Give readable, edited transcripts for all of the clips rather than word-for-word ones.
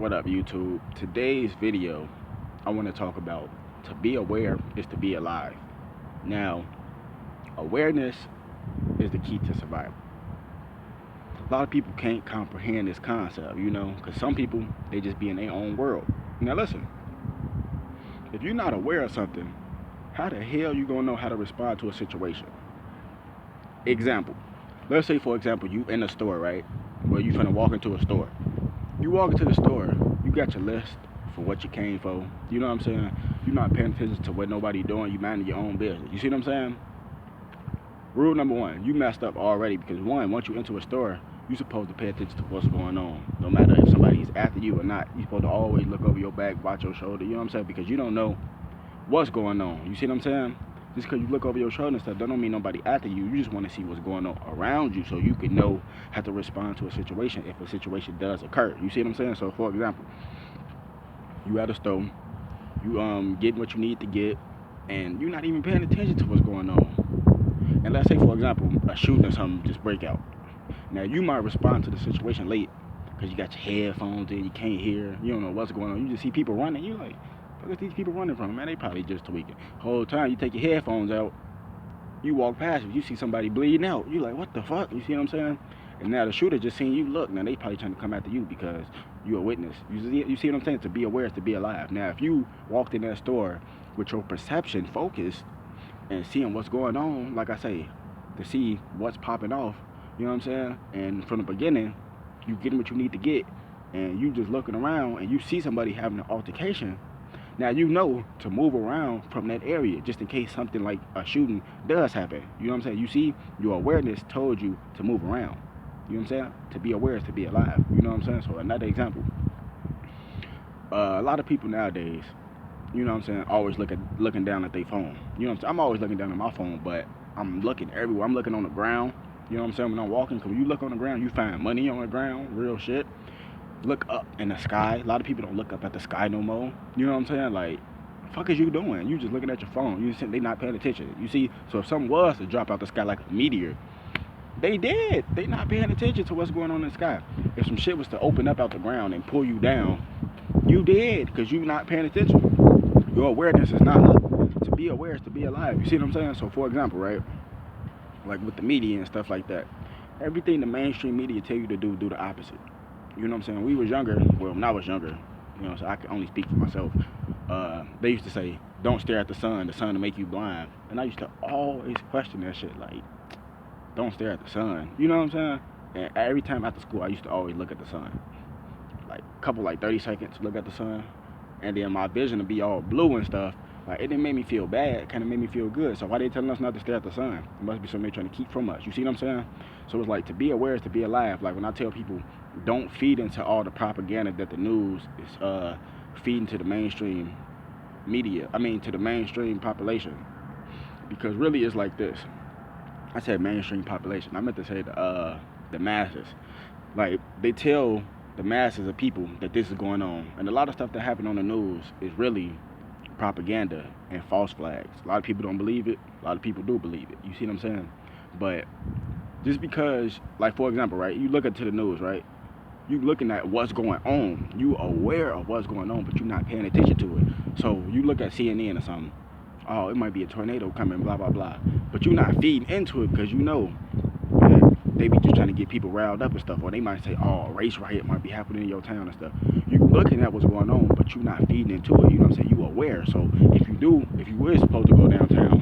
What up, YouTube? Today's video, I want to talk about to be aware is to be alive. Now, awareness is the key to survival. A lot of people can't comprehend this concept, because some people, they just be in their own world. Now, listen, if you're not aware of something, how the hell you gonna know how to respond to a situation? Example, let's say, for example, you in a store, right? Well, you finna walk into a store. You walk into the store, you got your list for what you came for. You know what I'm saying? You're not paying attention to what nobody doing. You minding your own business. You see what I'm saying? Rule number one, you messed up already because one, once you enter a store, you're supposed to pay attention to what's going on. No matter if somebody's after you or not, you're supposed to always look over your back, watch your shoulder. You know what I'm saying? Because you don't know what's going on. You see what I'm saying? Just because you look over your shoulder and stuff, that don't mean nobody after you. You just want to see what's going on around you so you can know how to respond to a situation if a situation does occur. You see what I'm saying? So, for example, you at a store, you getting what you need to get, and you're not even paying attention to what's going on. And let's say, for example, a shooting or something just break out. Now, you might respond to the situation late because you got your headphones in, you can't hear, you don't know what's going on. You just see people running, you like, look at these people running from, man, they probably just tweaking. Whole time you take your headphones out, you walk past it, you see somebody bleeding out, you like, what the fuck? You see what I'm saying? And now the shooter just seen you look, now they probably trying to come after you because you're a witness. You see what I'm saying? To be aware is to be alive. Now, if you walked in that store with your perception focused and seeing what's going on, like I say, to see what's popping off, you know what I'm saying? And from the beginning, you getting what you need to get, and you just looking around and you see somebody having an altercation. Now you know to move around from that area just in case something like a shooting does happen. You know what I'm saying? You see, your awareness told you to move around. You know what I'm saying? To be aware is to be alive. You know what I'm saying? So another example. A lot of people nowadays, you know what I'm saying, always looking down at their phone. You know what I'm saying? I'm always looking down at my phone, but I'm looking everywhere. I'm looking on the ground. You know what I'm saying? When I'm walking, because when you look on the ground, you find money on the ground, real shit. Look up in the sky. A lot of people don't look up at the sky no more. You know what I'm saying? Like, the fuck is you doing? You just looking at your phone. You just they not paying attention. You see, so if something was to drop out the sky like a meteor, they did. They not paying attention to what's going on in the sky. If some shit was to open up out the ground and pull you down, you did because you not paying attention. Your awareness is not up. To be aware is to be alive. You see what I'm saying? So for example, right, like with the media and stuff like that, everything the mainstream media tell you to do the opposite. You know what I'm saying? When we was younger, well, when I was younger, so I can only speak for myself. They used to say, don't stare at the sun will make you blind. And I used to always question that shit, like, don't stare at the sun. You know what I'm saying? And every time after school, I used to always look at the sun. Like, a couple, 30 seconds, look at the sun. And then my vision would be all blue and stuff. Like, it didn't make me feel bad, it kind of made me feel good. So why they telling us not to stare at the sun? It must be something they're trying to keep from us. You see what I'm saying? So it's like, to be aware is to be alive. Like, when I tell people, don't feed into all the propaganda that the news is feeding to the mainstream media. To the mainstream population. Because really it's like this. I said mainstream population. I meant to say the masses. Like, they tell the masses of people that this is going on. And a lot of stuff that happened on the news is really propaganda and false flags. A lot of people don't believe it. A lot of people do believe it. You see what I'm saying? But just because, like, for example, right, you look into the news, right? You looking at what's going on. You aware of what's going on, but you're not paying attention to it. So you look at CNN or something. Oh, it might be a tornado coming, blah, blah, blah. But you're not feeding into it because you know that they be just trying to get people riled up and stuff. Or they might say, oh, a race riot might be happening in your town and stuff. You looking at what's going on, but you're not feeding into it. You know what I'm saying? You aware. So if you were supposed to go downtown,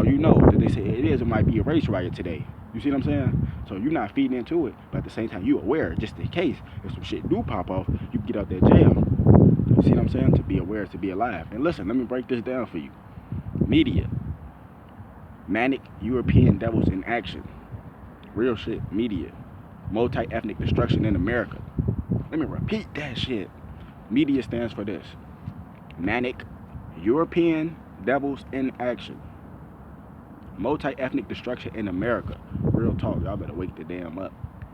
you know that they say it might be a race riot today. You see what I'm saying? So you're not feeding into it, but at the same time, you aware, just in case if some shit do pop off, you can get out that jail. You see what I'm saying? To be aware is to be alive. And listen, let me break this down for you. Media. Manic European devils in action. Real shit. Media. Multi-ethnic destruction in America. Let me repeat that shit. Media stands for this. Manic European devils in action. Multi-ethnic destruction in America. Real talk. Y'all better wake the damn up.